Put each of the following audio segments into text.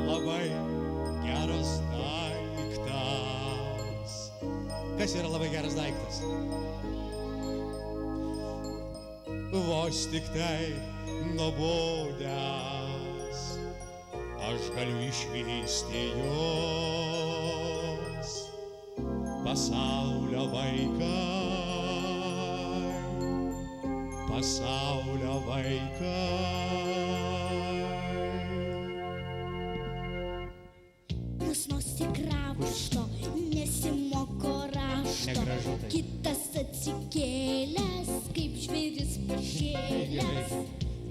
Labai geras daiktas. Kas yra labai geras daiktas? Vos tik tai nubudęs aš galiu išvysti jos. Pasaulio vaikai, pasaulio vaikai. Nors tikravo iš to nesimoko rašto, kitas atsikėlęs kaip žvėris pašėlęs.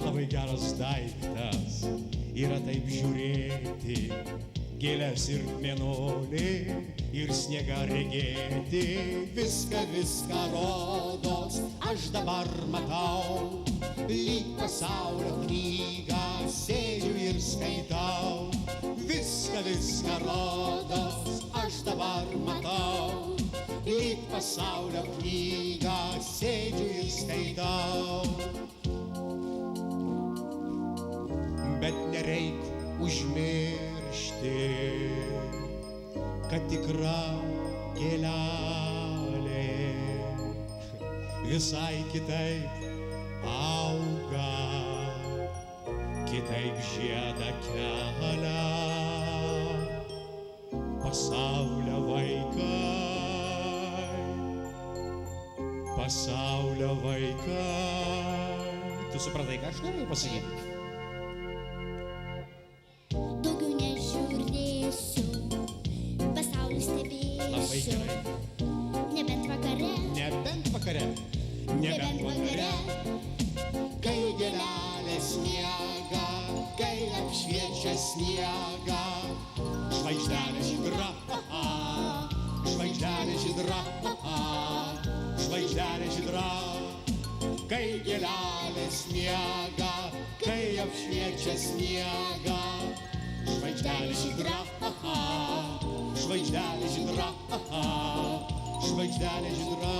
Labai geras daiktas yra taip žiūrėti, gėles ir mėnulį ir sniegą regėti. Viską rodos aš dabar matau, lyg pasaulio knygą sėdžiu ir skaitau. Viską rodos aš dabar matau, lyg pasaulio knygą sėdžiu ir skaitau. Bet nereik užmiršti, kad tikra gėlelė visai kitaip auga, kitaip žiedą kelia. Pasaulio vaikai, pasaulio vaikai. Tu supratai, ką aš norėjau pasakyti? Daugiau nežiūrėsiu, pasaulį stebėsiu. Nebent vakare, kai gėlelės miega, kai apšviečia sniegą. Žvaigždelė žydra, žvaigždelė žydra, žvaigždelė žydra. Kai gėlelės miega, kai apšviečia sniegą. Žvaigždelė žydra, žvaigždelė žydra, žvaigždelė žydra.